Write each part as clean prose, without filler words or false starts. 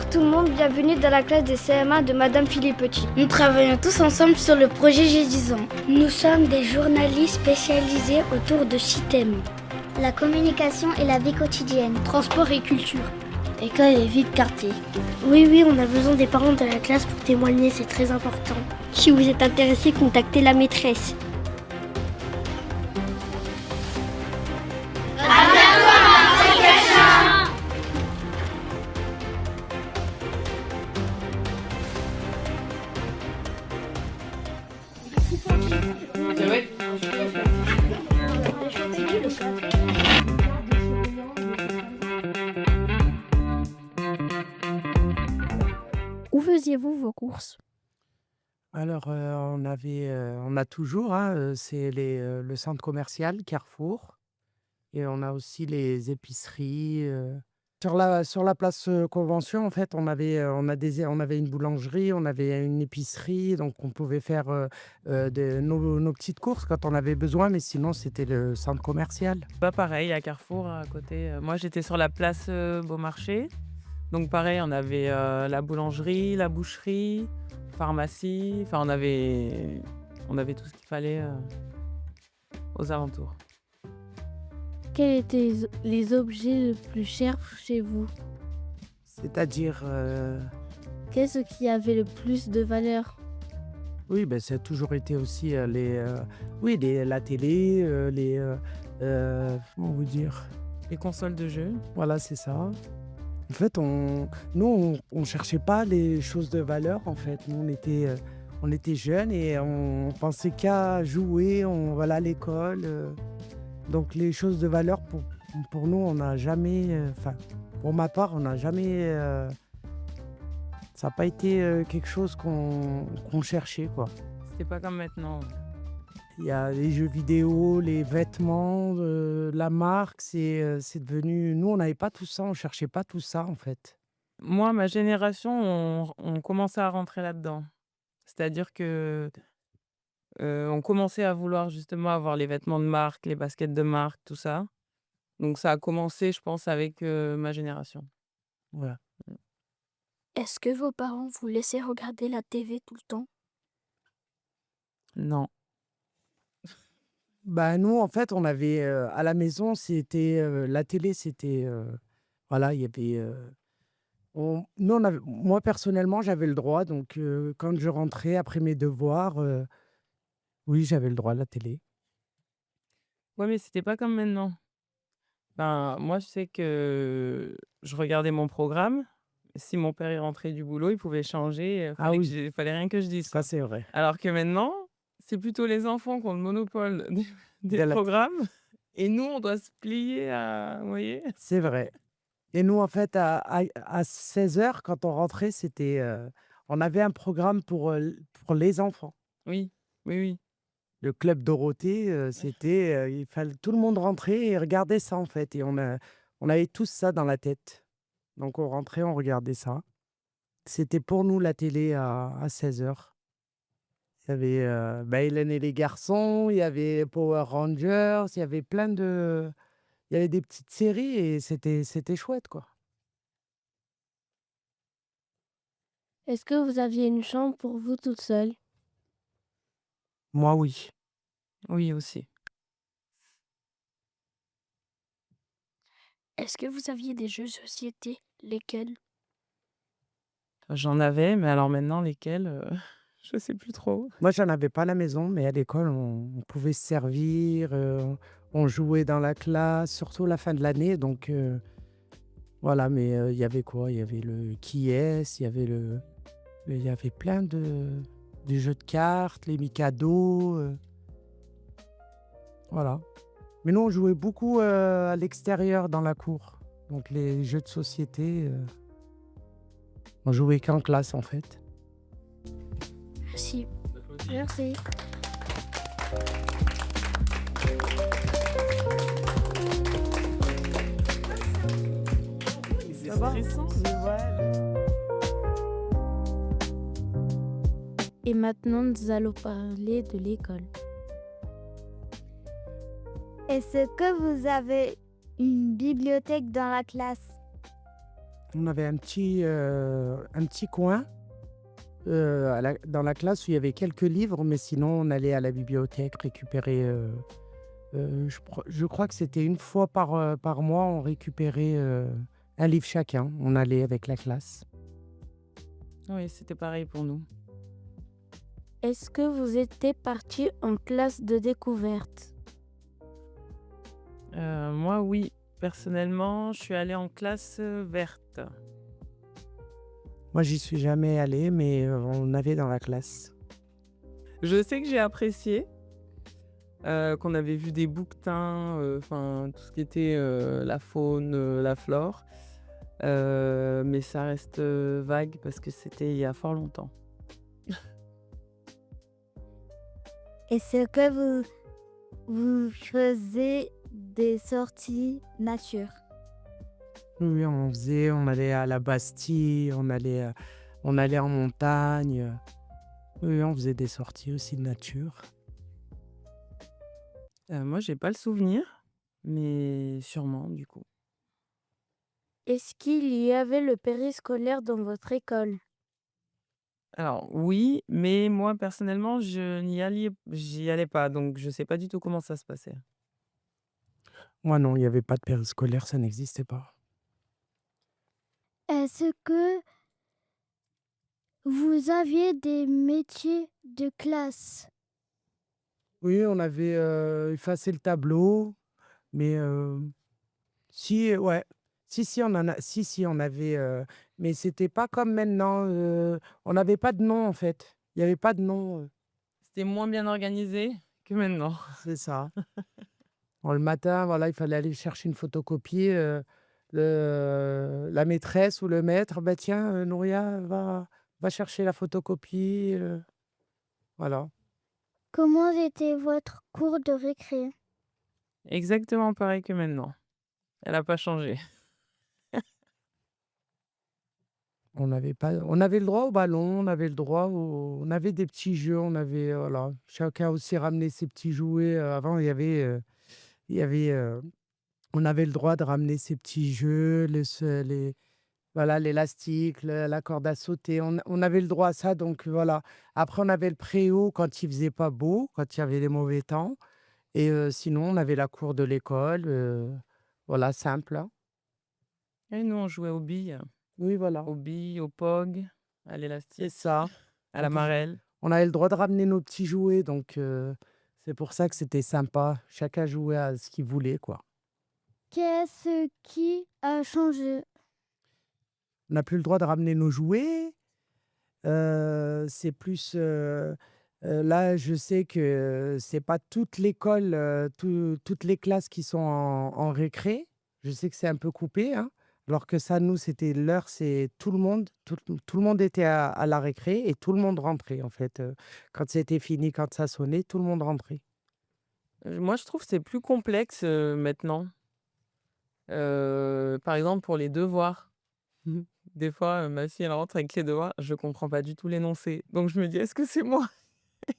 Bonjour tout le monde, bienvenue dans la classe de CM1 de Madame Philippetti. Nous travaillons tous ensemble sur le projet J'ai 10 ans. Nous sommes des journalistes spécialisés autour de 6 thèmes. La communication et la vie quotidienne. Transport et culture. École et vie de quartier. Oui, on a besoin des parents de la classe pour témoigner, c'est très important. Si vous êtes intéressé, contactez la maîtresse. Où faisiez-vous vos courses? Alors, on a toujours, c'est le centre commercial Carrefour et on a aussi les épiceries. Sur la place Convention, en fait, on avait une boulangerie, on avait une épicerie, donc on pouvait faire nos petites courses quand on avait besoin, mais sinon, c'était le centre commercial. Pas pareil, à Carrefour, à côté. Moi, j'étais sur la place Beaumarchais. Donc, pareil, on avait la boulangerie, la boucherie, pharmacie. Enfin, on avait tout ce qu'il fallait aux alentours. Quels étaient les objets les plus chers chez vous? C'est-à-dire, Qu'est-ce qui avait le plus de valeur? oui, ben, ça a toujours été aussi la télé, comment vous dire? Les consoles de jeux. Voilà, c'est ça. En fait, nous, on cherchait pas les choses de valeur, en fait. Nous, on était jeunes et on pensait qu'à jouer, on va aller à l'école. Donc, les choses de valeur, pour nous, on n'a jamais... pour ma part, on n'a jamais... ça n'a pas été quelque chose qu'on cherchait, quoi. C'était pas comme maintenant. Il y a les jeux vidéo, les vêtements, la marque, c'est devenu... Nous, on n'avait pas tout ça, on cherchait pas tout ça, en fait. Moi, ma génération, on commençait à rentrer là-dedans. C'est-à-dire que on commençait à vouloir justement avoir les vêtements de marque, les baskets de marque, tout ça. Donc, ça a commencé, je pense, avec ma génération. Voilà. Est-ce que vos parents vous laissaient regarder la TV tout le temps? Non. Bah, nous, en fait, on avait à la maison, c'était la télé, c'était voilà, il y avait moi personnellement, j'avais le droit, donc quand je rentrais après mes devoirs, oui, j'avais le droit à la télé. Ouais, mais c'était pas comme maintenant. Ben, moi, je sais que je regardais mon programme. Si mon père est rentré du boulot, il pouvait changer. Ah oui, Fallait rien que je dise. ça c'est vrai. Alors que maintenant, c'est plutôt les enfants qui ont le monopole des De la- programmes. Et nous, on doit se plier à... Vous voyez? C'est vrai. Et nous, en fait, à 16h, quand on rentrait, c'était on avait un programme pour les enfants. Oui, oui. Le club Dorothée, c'était, il fallait tout le monde rentrait et regardait ça, en fait. Et on avait tous ça dans la tête. Donc on rentrait, on regardait ça. C'était pour nous la télé à 16h. Il y avait Hélène et les garçons, il y avait Power Rangers, il y avait il y avait des petites séries et c'était chouette, quoi. Est-ce que vous aviez une chambre pour vous toute seule? Moi, oui. Oui, aussi. Est-ce que vous aviez des jeux de société? Lesquels? J'en avais, mais alors maintenant, lesquels je sais plus trop. Moi, j'en avais pas à la maison, mais à l'école, on pouvait se servir, on jouait dans la classe, surtout la fin de l'année. Donc, voilà, mais il y avait quoi? Il y avait le Qui est, il y avait plein de jeux de cartes, les Mikado. Voilà. Mais nous, on jouait beaucoup à l'extérieur, dans la cour. Donc, les jeux de société, on jouait qu'en classe, en fait. Merci. Merci. C'est stressant. Et maintenant, nous allons parler de l'école. Est-ce que vous avez une bibliothèque dans la classe? On avait un petit coin dans la classe où il y avait quelques livres, mais sinon on allait à la bibliothèque récupérer. Je crois que c'était une fois par mois, on récupérait un livre chacun. On allait avec la classe. Oui, c'était pareil pour nous. Est-ce que vous étiez parti en classe de découverte? Moi, oui. Personnellement, je suis allée en classe verte. Moi, j'y suis jamais allé, mais on avait dans la classe. Je sais que j'ai apprécié, qu'on avait vu des bouquetins, enfin tout ce qui était la faune, la flore. Mais ça reste vague parce que c'était il y a fort longtemps. Est-ce que vous faisiez des sorties nature? Oui, on allait à la Bastille, on allait en montagne. Oui, on faisait des sorties aussi de nature. Moi, j'ai pas le souvenir, mais sûrement du coup. Est-ce qu'il y avait le périscolaire dans votre école? Alors oui, mais moi personnellement, j'y allais pas, donc je sais pas du tout comment ça se passait. Moi, non, il n'y avait pas de périscolaire, ça n'existait pas. Est-ce que vous aviez des métiers de classe? Oui, on avait effacé le tableau, mais si, ouais. Si, on avait, mais c'était pas comme maintenant. On n'avait pas de nom, en fait. Il n'y avait pas de nom. C'était moins bien organisé que maintenant. C'est ça. Bon, le matin, voilà, il fallait aller chercher une photocopie. La maîtresse ou le maître, bah tiens, Nouria, va chercher la photocopie. Voilà. Comment était votre cours de récré? Exactement pareil que maintenant. Elle a pas changé. On avait le droit au ballon, on avait des petits jeux, voilà, chacun aussi ramenait ses petits jouets. Avant, il y avait, on avait le droit de ramener ses petits jeux, voilà, l'élastique, la corde à sauter. On avait le droit à ça, donc voilà. Après, on avait le préau quand il faisait pas beau, quand il y avait les mauvais temps. Et sinon, on avait la cour de l'école, voilà, simple, hein. Et nous, on jouait aux billes. Oui, voilà, Aux billes, au POG, à c'est l'élastique, ça. à la marelle. On avait le droit de ramener nos petits jouets, donc c'est pour ça que c'était sympa. Chacun jouait à ce qu'il voulait, quoi. Qu'est-ce qui a changé? On n'a plus le droit de ramener nos jouets. C'est plus, là, je sais que c'est pas toute l'école, toutes les classes qui sont en récré. Je sais que c'est un peu coupé, hein. Alors que ça, nous, c'était l'heure, c'est tout le monde était à la récré et tout le monde rentrait, en fait. Quand c'était fini, quand ça sonnait, tout le monde rentrait. Moi, je trouve que c'est plus complexe maintenant. Par exemple, pour les devoirs. Des fois, ma fille, elle rentre avec les devoirs, je comprends pas du tout l'énoncé. Donc je me dis: «Est-ce que c'est moi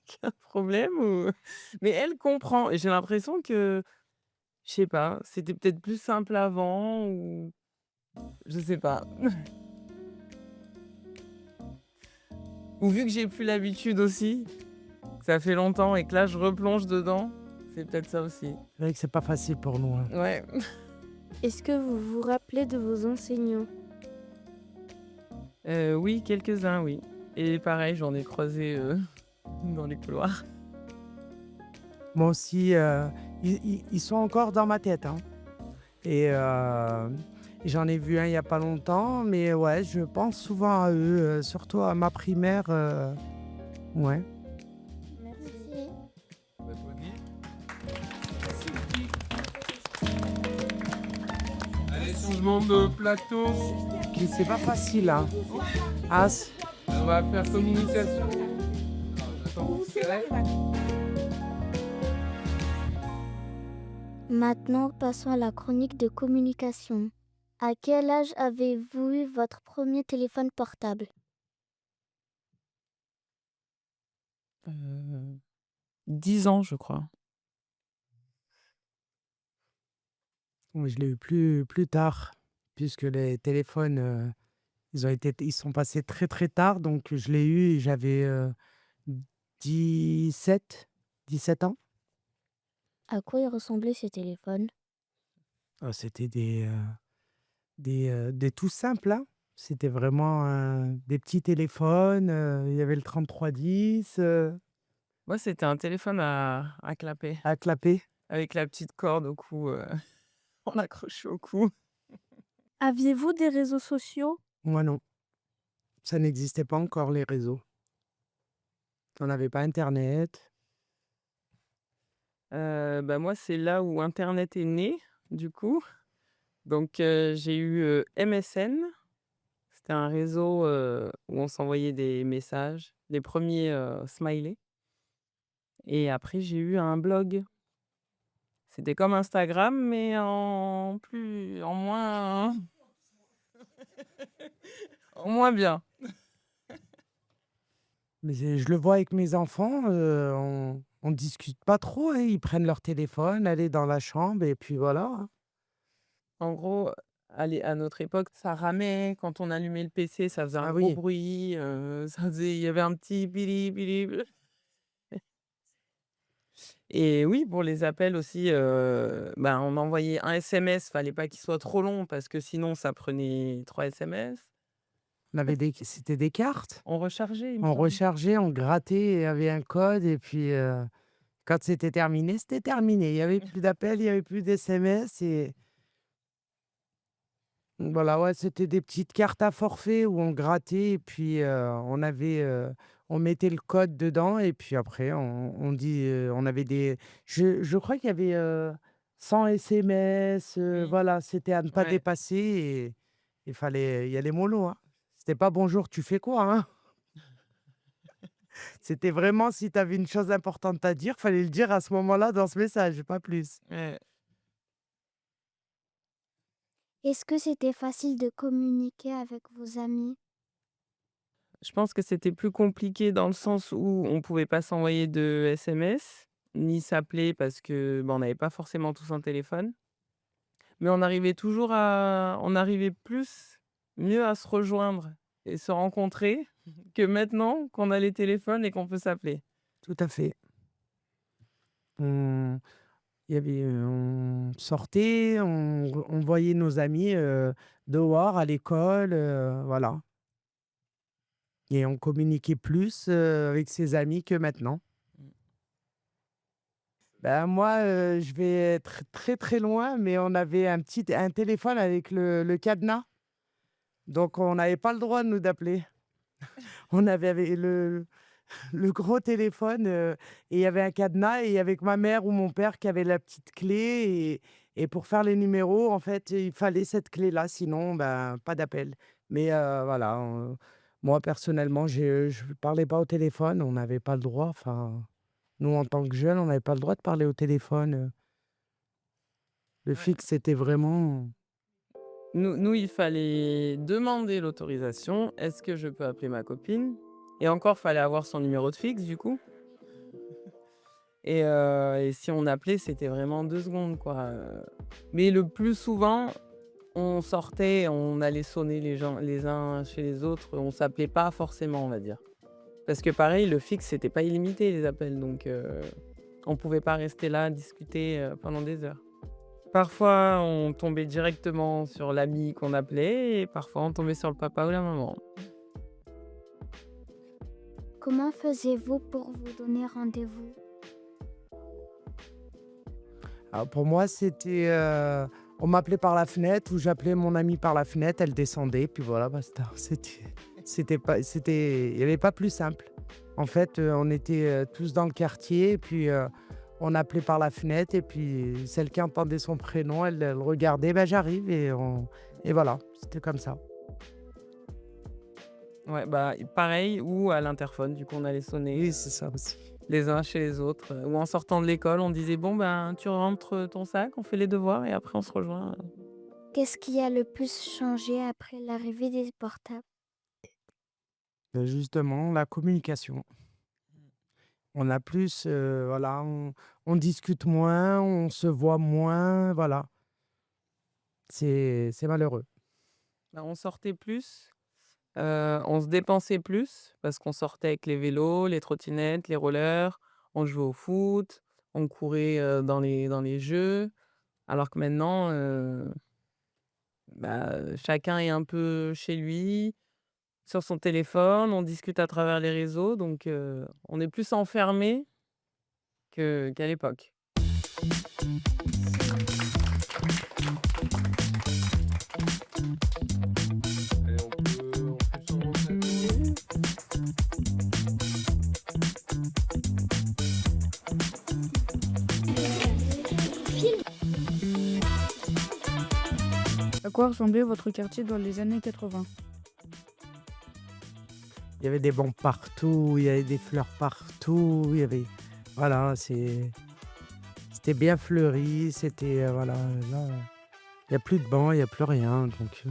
qui a un problème ou?» mais elle comprend et j'ai l'impression que, je sais pas, c'était peut-être plus simple avant ou je sais pas. Ou vu que j'ai plus l'habitude aussi, que ça fait longtemps et que là je replonge dedans, c'est peut-être ça aussi. C'est vrai que c'est pas facile pour nous, hein. Ouais. Est-ce que vous vous rappelez de vos enseignants? Oui, quelques-uns, oui. Et pareil, j'en ai croisé, dans les couloirs. Moi aussi, ils sont encore dans ma tête, hein. Et j'en ai vu un il y a pas longtemps, mais ouais, je pense souvent à eux, surtout à ma primaire, ouais. Merci. Allez, changement de plateau. Puis c'est pas facile, hein. Ah, On va faire communication. Attends, Maintenant, passons à la chronique de communication. À quel âge avez-vous eu votre premier téléphone portable? 10 ans, je crois. oui, je l'ai eu plus tard. puisque les téléphones, ils sont passés très, très tard. Donc je l'ai eu et j'avais, 17 17 ans. À quoi ils ressemblaient ces téléphones? C'était des tout simples, hein. C'était vraiment, des petits téléphones, il y avait le 3310, Moi, c'était un téléphone à clapet à clapet. avec la petite corde au cou, on accrochait au cou. Aviez-vous des réseaux sociaux? Moi non, ça n'existait pas encore les réseaux. On n'avait pas internet. Bah, moi, c'est là où internet est né, du coup. Donc j'ai eu, MSN. C'était un réseau, où on s'envoyait des messages, les premiers smileys et après j'ai eu un blog. C'était comme Instagram mais en moins bien. Mais je le vois avec mes enfants, on discute pas trop, hein. Ils prennent leur téléphone, aller dans la chambre et puis voilà, hein. En gros, à notre époque, ça ramait quand on allumait le PC, ça faisait un Ah gros oui, bruit, il y avait un petit bili bili et oui, pour les appels aussi, ben, on envoyait un SMS, fallait pas qu'il soit trop long parce que sinon ça prenait 3 SMS. on avait c'était des cartes. On rechargeait, il me On semble. rechargeait, on grattait, il y avait un code et puis, quand c'était terminé, c'était terminé. Il y avait plus d'appels, il y avait plus d'SMS et voilà, ouais, c'était des petites cartes à forfait où on grattait et puis, on mettait le code dedans et puis après on avait des je crois qu'il y avait, 100 SMS, Oui, voilà, c'était à ne pas ouais, dépasser et il fallait y aller mollo, hein. C'était pas: «Bonjour, tu fais quoi?» hein. C'était vraiment si tu avais une chose importante à dire, fallait le dire à ce moment-là dans ce message, pas plus. ouais. Est-ce que c'était facile de communiquer avec vos amis? Je pense que c'était plus compliqué dans le sens où on pouvait pas s'envoyer de SMS, ni s'appeler parce que, bah, on n'avait pas forcément tous un téléphone. Mais on arrivait mieux à se rejoindre et se rencontrer que maintenant qu'on a les téléphones et qu'on peut s'appeler. Tout à fait. On il y avait, on sortait, on voyait nos amis, dehors, à l'école, voilà et on communiquait plus, avec ses amis que maintenant. Mmh. Ben, moi, je vais être très, très loin, mais on avait un téléphone avec le cadenas, donc on n'avait pas le droit de nous d'appeler. On avait avec le gros téléphone, et il y avait un cadenas et il y avait que ma mère ou mon père qui avait la petite clé et pour faire les numéros, en fait, il fallait cette clé-là, sinon, ben, pas d'appel. Mais voilà, moi personnellement, je parlais pas au téléphone, on n'avait pas le droit, enfin, nous en tant que jeunes, on n'avait pas le droit de parler au téléphone, le Ouais. fixe, c'était vraiment Nous, il fallait demander l'autorisation: «Est-ce que je peux appeler ma copine?» et encore, fallait avoir son numéro de fixe du coup et si on appelait, c'était vraiment 2 secondes quoi, mais le plus souvent, on sortait, on allait sonner les gens les uns chez les autres, on s'appelait pas forcément, on va dire. Parce que pareil, le fixe, c'était pas illimité les appels, donc on pouvait pas rester là, discuter, pendant des heures. Parfois, on tombait directement sur l'ami qu'on appelait et parfois on tombait sur le papa ou la maman. Comment faisiez-vous pour vous donner rendez-vous? alors pour moi, c'était, on m'appelait par la fenêtre ou j'appelais mon amie par la fenêtre, elle descendait, puis voilà, basta. Il y avait pas plus simple. En fait, on était, tous dans le quartier et puis, on appelait par la fenêtre et puis celle qui entendait son prénom, elle regardait: «Bah, j'arrive» et voilà, c'était comme ça. Ouais, bah, pareil ou à l'interphone, du coup, on allait Oui, sonner, c'est ça aussi. les uns chez les autres, ou en sortant de l'école, on disait: «Bon, ben, tu rentres, ton sac, on fait les devoirs et après on se rejoint». Qu'est-ce qui a le plus changé après l'arrivée des portables? Justement, la communication. On a plus, voilà, on discute moins, on se voit moins, voilà. C'est malheureux. Bah, on sortait plus, on se dépensait plus parce qu'on sortait avec les vélos, les trottinettes, les rollers, on jouait au foot, on courait, dans les jeux. Alors que maintenant, bah, chacun est un peu chez lui, sur son téléphone, on discute à travers les réseaux, donc on est plus enfermé qu'à l'époque. Allez, on fait sûrement plateau. À quoi ressemblait votre quartier dans les années 80? Il y avait des bancs partout, il y avait des fleurs partout, il y avait... Voilà, c'était bien fleuri, c'était... voilà, là, il n'y a plus de bancs, il n'y a plus rien, donc...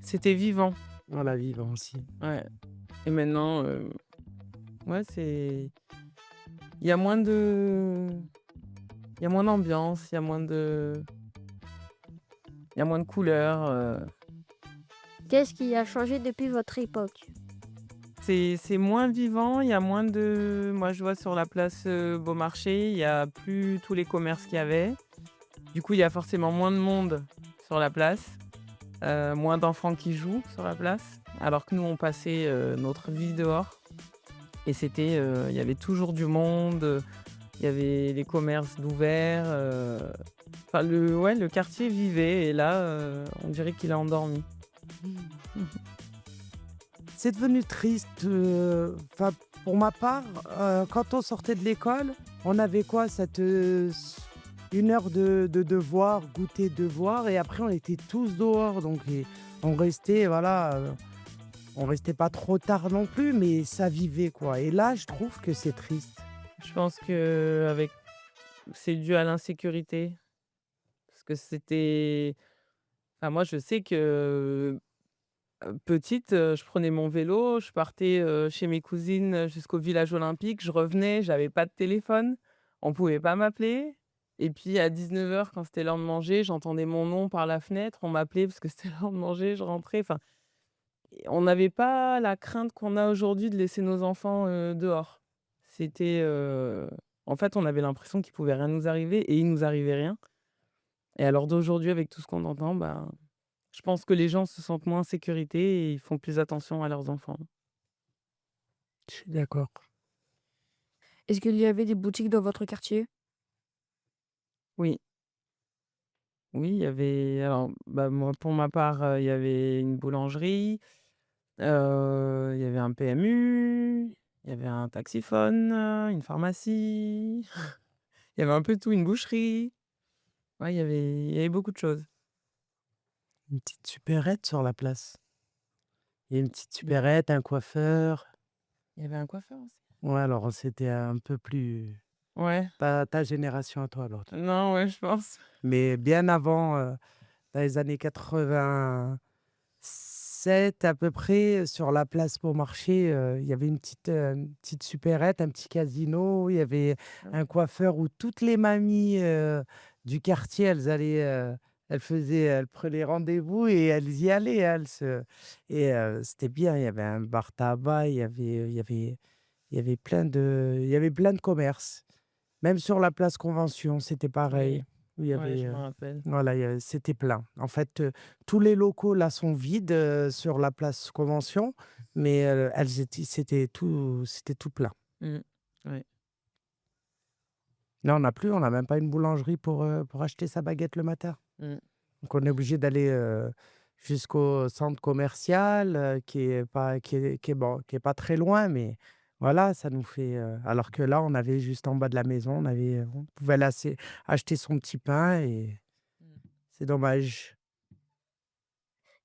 C'était vivant, voilà, vivant aussi. ouais. Et maintenant, ouais, il y a moins de il y a moins d'ambiance, il y a moins de couleurs, Qu'est-ce qui a changé depuis votre époque? c'est moins vivant, il y a moins de moi, je vois sur la place, Beaumarchais, il y a plus tous les commerces qu'il y avait. Du coup, il y a forcément moins de monde sur la place, moins d'enfants qui jouent sur la place, alors que nous, on passait, notre vie dehors et c'était, il y avait toujours du monde, il y avait les commerces d'ouverts, enfin le quartier vivait et là, on dirait qu'il a endormi. C'est devenu triste. Enfin, pour ma part, quand on sortait de l'école, on avait quoi, une heure de devoir, goûter devoir, et après on était tous dehors, donc on restait, voilà, on restait pas trop tard non plus, mais ça vivait quoi. Et là, je trouve que c'est triste. Je pense que c'est dû à l'insécurité parce que enfin moi, je sais que petite, je prenais mon vélo, je partais, chez mes cousines, jusqu'au village olympique, je revenais, j'avais pas de téléphone, on pouvait pas m'appeler et puis à 19h quand c'était l'heure de manger, j'entendais mon nom par la fenêtre, on m'appelait parce que c'était l'heure de manger, je rentrais, enfin, on n'avait pas la crainte qu'on a aujourd'hui de laisser nos enfants, dehors. C'était, en fait, on avait l'impression qu'il pouvait rien nous arriver et il nous arrivait rien et alors d'aujourd'hui avec tout ce qu'on entend, ben, je pense que les gens se sentent moins en sécurité et ils font plus attention à leurs enfants. Je suis d'accord. Est-ce qu'il y avait des boutiques dans votre quartier? Oui, oui, il y avait alors, bah, moi, pour ma part, il y avait une boulangerie, il y avait un PMU, il y avait un taxiphone, une pharmacie, il y avait un peu tout, une boucherie. Ouais, il y avait beaucoup de choses. Une petite supérette sur la place. Il y a une petite Mmh. supérette, un coiffeur. Il y avait un coiffeur aussi? Ouais, alors c'était un peu plus... Ouais. Pas ta génération à toi, l'autre. Non, ouais, je pense. Mais bien avant, dans les années 87 à peu près, sur la place Beaumarchais, il y avait une petite supérette, un petit casino, il y avait Ah. un coiffeur où toutes les mamies, du quartier, elles prenaient rendez-vous et elles y allaient, c'était bien. Il y avait un bar tabac, il y avait plein de commerces. Même sur la place Convention, c'était pareil. Oui, Où il y ouais, avait, je me rappelle. voilà, c'était plein. En fait, tous les locaux là sont vides, sur la place Convention, mais c'était tout plein. Mmh. Ouais. Là, on n'a même pas une boulangerie pour acheter sa baguette le matin. Mmh. Donc on est obligé d'aller, jusqu'au centre commercial, qui est pas très loin, mais voilà, ça nous fait, alors que là, on avait juste en bas de la maison, on pouvait aller acheter son petit pain et Mmh. c'est dommage.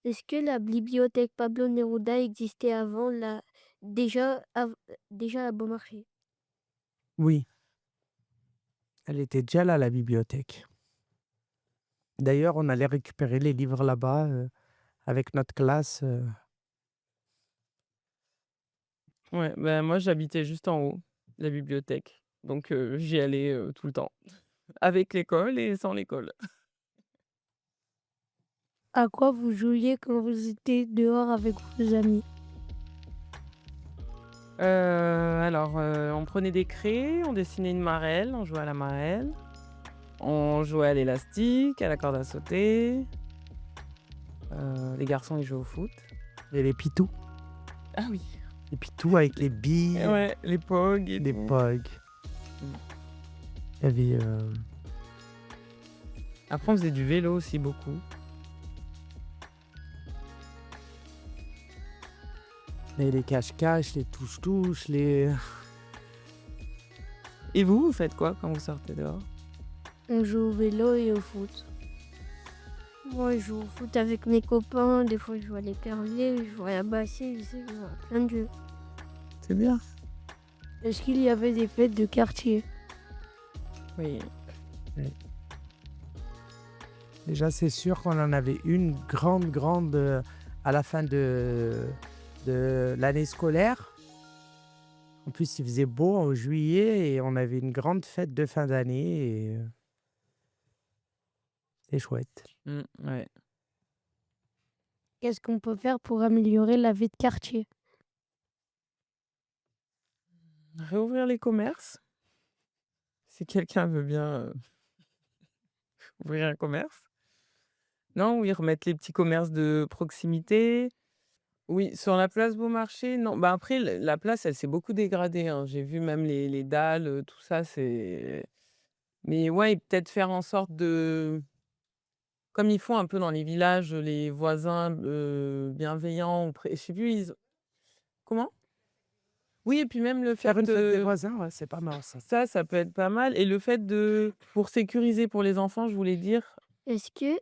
Est-ce que la bibliothèque Pablo Neruda existait déjà à Beaumarchais? Oui, elle était déjà là, la bibliothèque. D'ailleurs, on allait récupérer les livres là-bas, avec notre classe, Ouais, bah, moi, j'habitais juste en haut, la bibliothèque. Donc j'y allais, tout le temps, avec l'école et sans l'école. À quoi vous jouiez quand vous étiez dehors avec vos amis? On prenait des craies, on dessinait une marelle, on jouait à la marelle, on jouait à l'élastique, à la corde à sauter. Les garçons, ils jouaient au foot. Et les pitous. Ah oui. Les pitous avec les billes, Ouais, les pogs et les tout. pogs. Il y avait... Après, on faisait du vélo aussi beaucoup. les cache-cache, les touche-touche, les... Et vous faites quoi quand vous sortez dehors? On joue au vélo et au foot. Moi, je joue au foot avec mes copains. Des fois, je joue à l'épervier, je joue à la bassine, je joue à plein de jeux. C'est bien. Est-ce qu'il y avait des fêtes de quartier? Oui. Déjà, c'est sûr qu'on en avait une grande à la fin de l'année scolaire. En plus, il faisait beau en juillet et on avait une grande fête de fin d'année. Et c'est chouette. Ouais. Qu'est-ce qu'on peut faire pour améliorer la vie de quartier? Réouvrir les commerces. Si quelqu'un veut bien ouvrir un commerce. Non, oui, remettre les petits commerces de proximité. Oui, sur la place Beaumarchais, non. Bah après, la place, elle s'est beaucoup dégradée, hein. J'ai vu même les dalles, tout ça, c'est. Mais ouais, et peut-être faire en sorte de. Comme ils font un peu dans les villages, les voisins bienveillants, je sais plus, comment? Oui, et puis même le fait Faire une fête des de. voisins, ouais, c'est pas mal ça. Ça peut être pas mal. Et le fait de. Pour sécuriser pour les enfants, je voulais dire. Est-ce que,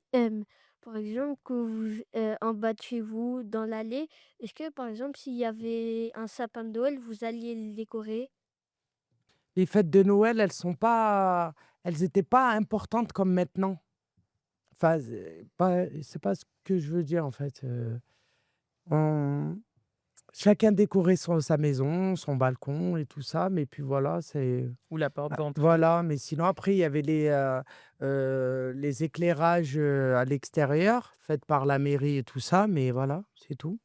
par exemple, que vous, en bas de chez vous, dans l'allée, est-ce que, par exemple, s'il y avait un sapin de Noël, vous alliez le décorer? Les fêtes de Noël, elles étaient pas importantes comme maintenant. Enfin, c'est pas ce que je veux dire en fait. On- Chacun décorait sa maison, son balcon et tout ça, mais puis voilà, c'est Ou la porte d'entrée. voilà. Mais sinon après, il y avait les éclairages à l'extérieur, faits par la mairie et tout ça, mais voilà, c'est tout.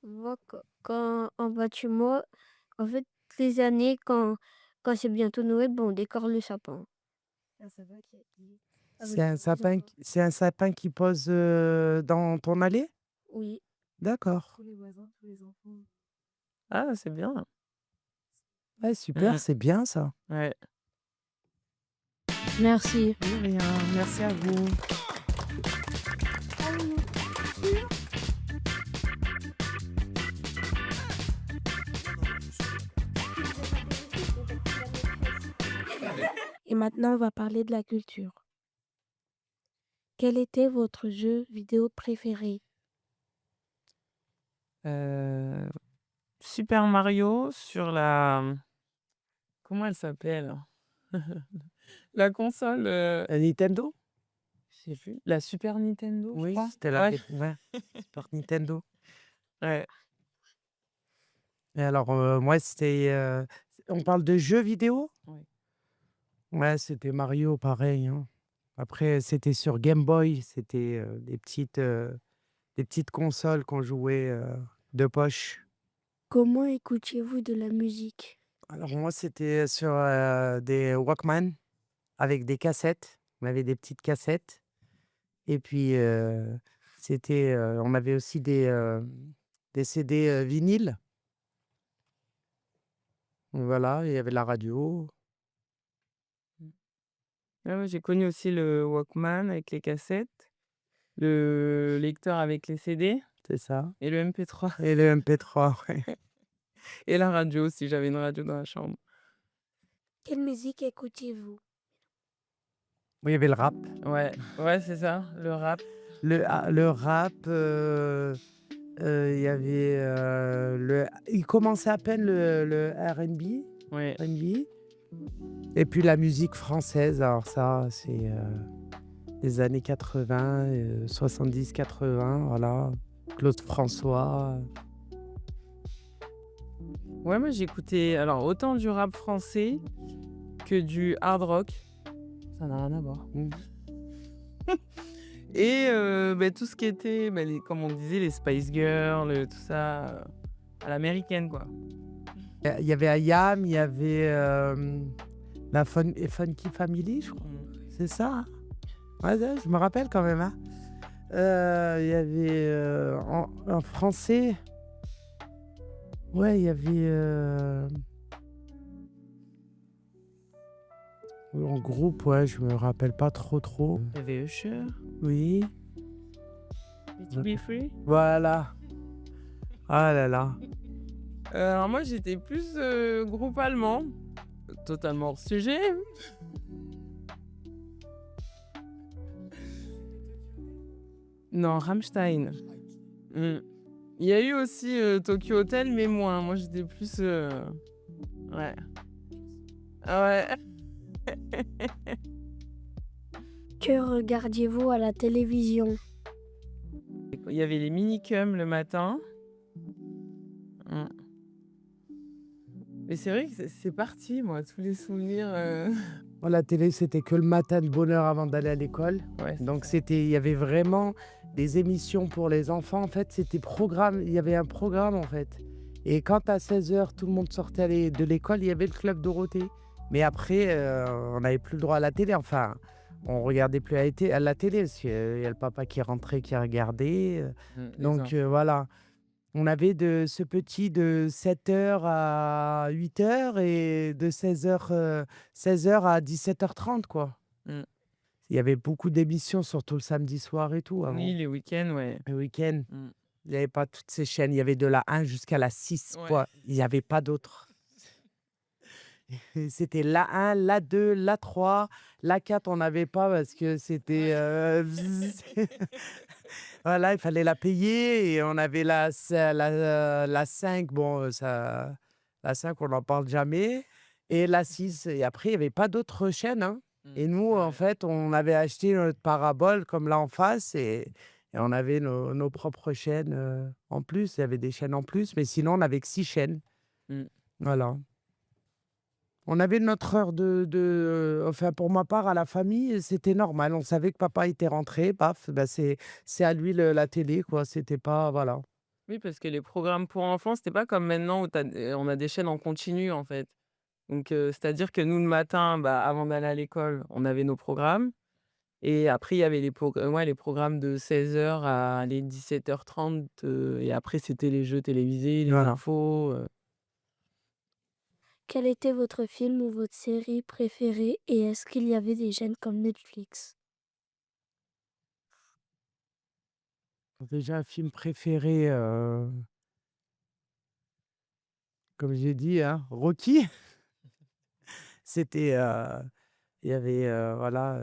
Moi, quand en bas de chez moi, en fait, toutes les années, quand c'est bientôt Noël, bon, on décore le sapin. C'est un sapin qui pose dans ton allée? Oui. D'accord. Ah, c'est bien. Ouais, super, c'est bien ça. Ouais. Merci. De rien, merci à vous. Et maintenant, on va parler de la culture. Quel était votre jeu vidéo préféré? Super Mario sur la. Comment elle s'appelle? La console. Nintendo? Je sais plus. La Super Nintendo, je Oui, crois. c'était Ouais. Super Nintendo. Ouais. Et alors, moi, c'était. On parle de jeux vidéo? Oui. Ouais, c'était Mario, pareil, hein. Après, c'était sur Game Boy, c'était des petites consoles qu'on jouait de poche. Comment écoutiez-vous de la musique? Alors, moi, c'était sur des Walkman avec des cassettes. On avait des petites cassettes. Et puis, on avait aussi des CD vinyles. Voilà, il y avait la radio. Ouais, j'ai connu aussi le Walkman avec les cassettes, le lecteur avec les CD C'est ça. et le MP3. Et le MP3, ouais. Et la radio aussi, j'avais une radio dans la chambre. Quelle musique écoutiez-vous? Oui, il y avait le rap. Ouais, c'est ça, le rap. Le rap, il y avait il commençait à peine le R&B. Ouais. R&B. Et puis la musique française, alors ça, c'est les années 80, 70-80, voilà. Claude François. Ouais, moi j'écoutais alors autant du rap français que du hard rock. Ça n'a rien à voir. Et tout ce qui était, comme on disait, les Spice Girls, tout ça, à l'américaine, quoi. Il y avait Ayam, il y avait la Funky Family, je crois. C'est ça, hein? Ouais, je me rappelle quand même, hein. Il y avait en français, ouais, il y avait en groupe, ouais, je me rappelle pas trop. Il y avait Usher, Oui, To Be Free. voilà. Ah là là. Alors moi, j'étais plus groupe allemand, totalement hors sujet. Non, Rammstein. Mm. Il y a eu aussi Tokyo Hotel, mais moins. Moi, j'étais plus... Ouais. Ah ouais. Que regardiez-vous à la télévision? Il y avait les minicums le matin. Mm. Mais c'est vrai que c'est parti, moi, tous les souvenirs. Bon, la télé, c'était que le matin de bonne heure avant d'aller à l'école. Ouais, c'est Donc ça. il y avait vraiment des émissions pour les enfants. En fait, il y avait un programme en fait. Et quand à 16h, tout le monde sortait de l'école, il y avait le club Dorothée. Mais après, on n'avait plus le droit à la télé. Enfin, on regardait plus à la télé parce qu'il y a le papa qui rentrait, qui regardait. Donc voilà. On avait ce petit de 7h à 8h et de 16h à 17h30, quoi. Mm. Il y avait beaucoup d'émissions, surtout le samedi soir et tout avant. Oui, les week-ends, ouais. Le week-end, Mm. il n'y avait pas toutes ces chaînes. Il y avait de la 1 jusqu'à la 6, Ouais. quoi. Il n'y avait pas d'autres. Et c'était la 1, la 2, la 3, la 4, on n'avait pas parce que c'était... Voilà, il fallait la payer et on avait la 5, bon, la 5, on n'en parle jamais, et la 6. Et après, il n'y avait pas d'autres chaînes, hein. Et nous, en fait, on avait acheté notre parabole comme là en face et on avait nos propres chaînes en plus. Il y avait des chaînes en plus, mais sinon, on n'avait que 6 chaînes. Mm. Voilà. On avait notre heure enfin pour ma part, à la famille, c'était normal. On savait que papa était rentré, paf, bah c'est à lui la télé, quoi. C'était pas, voilà. Oui, parce que les programmes pour enfants, c'était pas comme maintenant où on a des chaînes en continu, en fait. Donc, c'est-à-dire que nous, le matin, avant d'aller à l'école, on avait nos programmes. Et après, il y avait les programmes de 16h à 17h30. Et après, c'était les jeux télévisés, les Voilà. infos. Quel était votre film ou votre série préférée et est-ce qu'il y avait des chaînes comme Netflix? Déjà, un film préféré, comme j'ai dit, hein, Rocky. C'était, il y avait, voilà,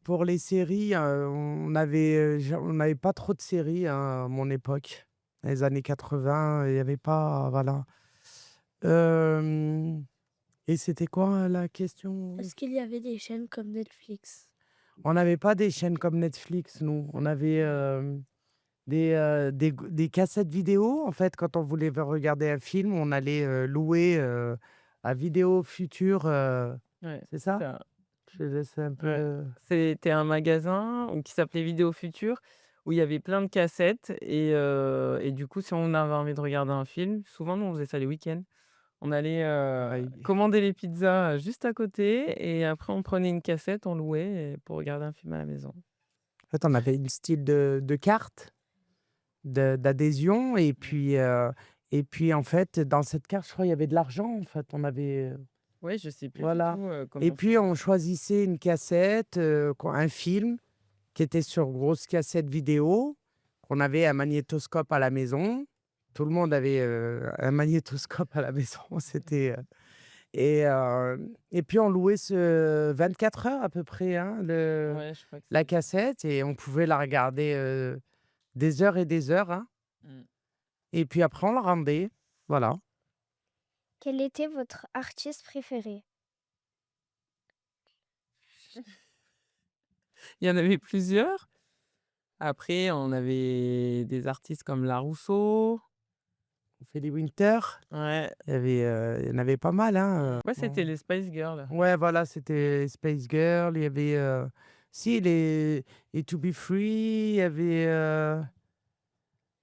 pour les séries, on n'avait pas trop de séries, hein, à mon époque. Dans les années 80, il y avait pas, voilà. Et c'était quoi la question? Est-ce qu'il y avait des chaînes comme Netflix? On n'avait pas des chaînes comme Netflix, nous. On avait des cassettes vidéo. En fait, quand on voulait regarder un film, on allait louer à Vidéo Future. Ouais, C'est ça? ça. Je laisse un peu. Ouais. C'était un magasin qui s'appelait Vidéo Future où il y avait plein de cassettes. Et du coup, si on avait envie de regarder un film, souvent, nous, on faisait ça les week-ends. On allait Pareil. commander les pizzas juste à côté et après, on prenait une cassette, on louait pour regarder un film à la maison. En fait, on avait une style de carte d'adhésion. Et puis, en fait, dans cette carte, je crois, il y avait de l'argent. En fait, on avait. Ouais, je sais plus du Voilà. tout Et comment puis, on choisissait une cassette, un film qui était sur grosse cassette vidéo. On avait un magnétoscope à la maison. Tout le monde avait un magnétoscope à la maison. C'était. Et puis, on louait 24 heures à peu près, hein, Ouais, je crois que la c'est ça. cassette, et on pouvait la regarder des heures et des heures, hein. Mm. Et puis après, on la rendait. Voilà. Quel était votre artiste préféré? Il y en avait plusieurs. Après, on avait des artistes comme Larousseau. Ophélie Winter, Ouais, il y en avait pas mal, hein. ouais, c'était Bon. les Spice Girls. Ouais, voilà, c'était Space Girl. Il y avait Si, les To Be Free, il y avait.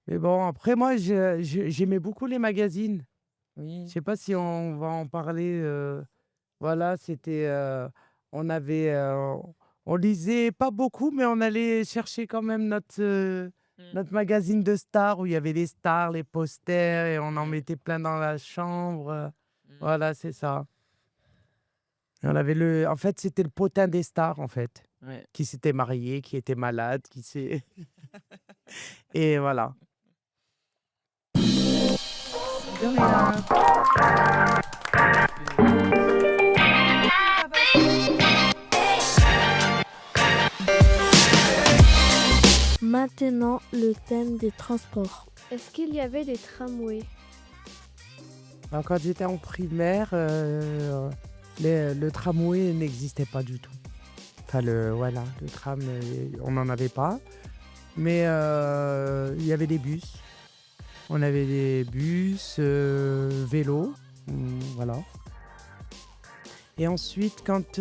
Mais bon, après, moi, j'aimais beaucoup les magazines. Je Oui. sais pas si on va en parler. Voilà, c'était. On lisait pas beaucoup, mais on allait chercher quand même Mm. notre magazine de stars où il y avait les stars, les posters, et on en Ouais. mettait plein dans la chambre. Mm. Voilà, c'est ça. Et on avait en fait, c'était le potin des stars, en fait, Ouais. qui s'était marié, qui était malade, qui s'est. Et voilà. De rien. Maintenant, le thème des transports. Est-ce qu'il y avait des tramways? Alors, quand j'étais en primaire, le tramway n'existait pas du tout. Enfin, voilà, le tram, on n'en avait pas. Mais il y avait des bus. On avait des bus, vélos, voilà. Et ensuite, quand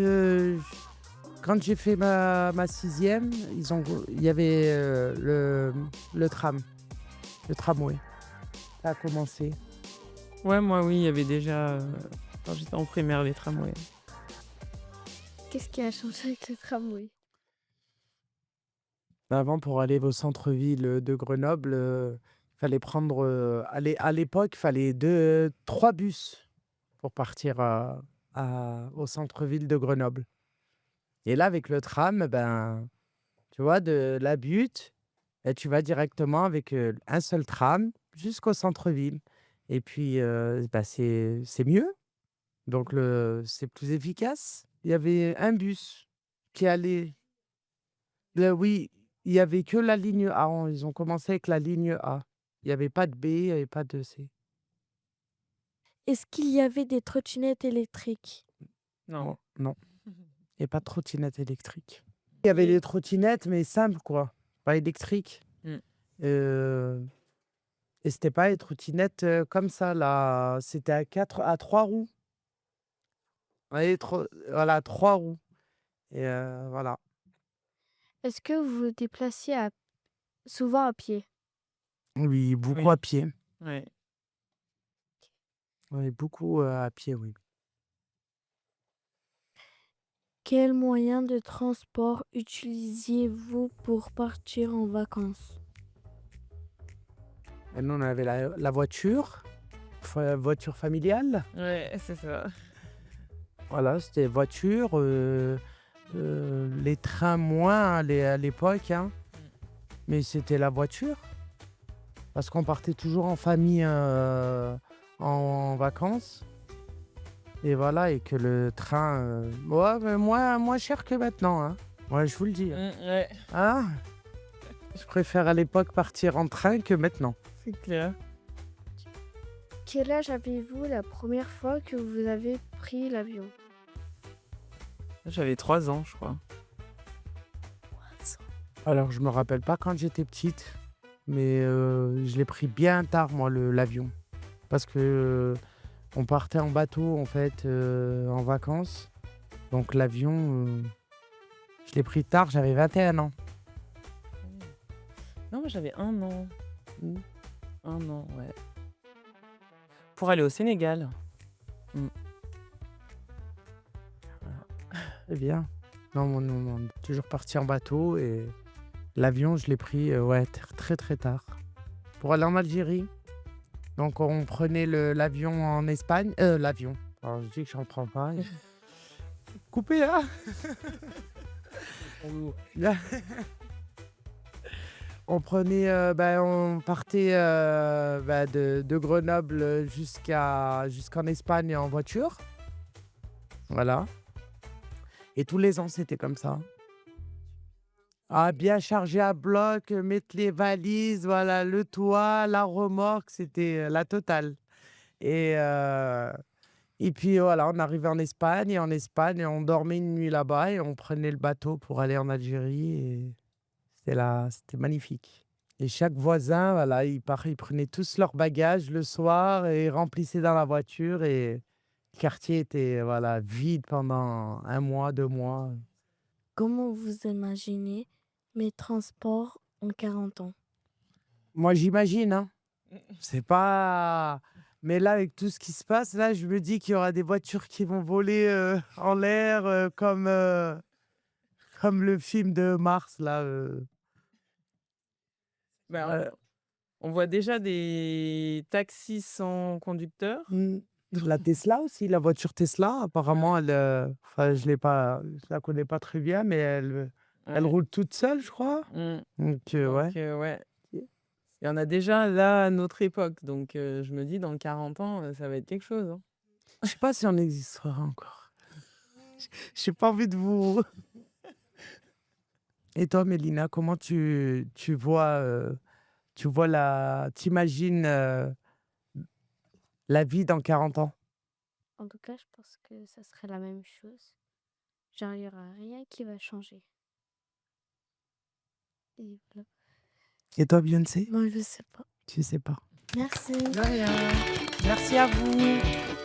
j'ai fait ma sixième, il y avait le tramway. Ça a commencé. Ouais, moi, oui, il y avait déjà, quand j'étais en primaire, les tramways. Qu'est-ce qui a changé avec le tramway? Avant, pour aller au centre-ville de Grenoble, fallait prendre. À l'époque, il fallait 3 bus pour partir au centre-ville de Grenoble. Et là, avec le tram, ben, tu vois, de la Butte, et tu vas directement avec un seul tram jusqu'au centre-ville. Et puis, bah, c'est mieux. Donc, c'est plus efficace. Il y avait un bus qui allait. Oui, il y avait que la ligne A. Ils ont commencé avec la ligne A. Il n'y avait pas de B, il n'y avait pas de C. Est-ce qu'il y avait des trottinettes électriques? Non. Non. Et pas de trottinette électrique. Il y avait des trottinettes, mais simples, quoi. Pas électriques. Mm. Et c'était pas des trottinettes comme ça, là. C'était à 3 roues. Ouais, voilà, 3 roues. Et voilà. Est-ce que vous vous déplaciez souvent à pied? Oui, beaucoup Oui. à pied. Ouais. Oui, beaucoup à pied, oui. Quel moyen de transport utilisiez-vous pour partir en vacances? Et nous, on avait la voiture, voiture familiale. Ouais, c'est ça. Voilà, c'était voiture. Les trains moins à l'époque, hein. Mais c'était la voiture. Parce qu'on partait toujours en famille en vacances. Et voilà, et que le train, ouais, mais moins cher que maintenant, hein. Ouais, je vous le dis. Ouais, Ah, je préfère à l'époque partir en train que maintenant. c'est clair. Quel âge avez-vous la première fois que vous avez pris l'avion? J'avais 3 ans, je crois. Alors, je me rappelle pas quand j'étais petite, mais je l'ai pris bien tard, moi, l'avion. Parce que on partait en bateau, en fait, en vacances. Donc, l'avion, je l'ai pris tard, j'avais 21 ans. Non, moi j'avais 1 an. Mm. 1 an, ouais. Pour aller au Sénégal. C'est bien. Non, on est toujours parti en bateau et l'avion, je l'ai pris ouais, très très tard. Pour aller en Algérie. Donc, on prenait l'avion en Espagne. L'avion. Alors, je dis que je n'en prends pas. Coupé, là. Là. On partait de Grenoble jusqu'en Espagne en voiture. Voilà. Et tous les ans, c'était comme ça. Ah, bien chargé à bloc, mettre les valises, voilà, le toit, la remorque, c'était la totale. Et puis voilà, on arrivait en Espagne, on dormait une nuit là-bas et on prenait le bateau pour aller en Algérie. Et c'était magnifique. Et chaque voisin, voilà, ils prenaient tous leurs bagages le soir et remplissaient dans la voiture. Et le quartier était voilà, vide pendant 1 mois, 2 mois. comment vous imaginez mes transports en 40 ans? Moi, j'imagine, hein. C'est pas. Mais là, avec tout ce qui se passe, là, je me dis qu'il y aura des voitures qui vont voler en l'air comme le film de Mars, là. Ben, Euh, on voit déjà des taxis sans conducteur. La Tesla aussi, la voiture Tesla, apparemment, enfin, je la connais pas très bien, mais elle Ouais. roule toute seule, je crois. Donc, ouais. Donc, ouais. Il y en a déjà là à notre époque. Donc, je me dis, dans 40 ans, ça va être quelque chose, hein. Je sais pas si on existera encore. J'ai pas envie de vous. Et toi, Mélina, comment tu vois, t'imagines la vie dans 40 ans? En tout cas, je pense que ça serait la même chose. Genre, il n'y aura rien qui va changer. Et voilà. Et toi, Beyoncé? Moi, je sais pas. Tu sais pas. Merci. De rien. Merci à vous.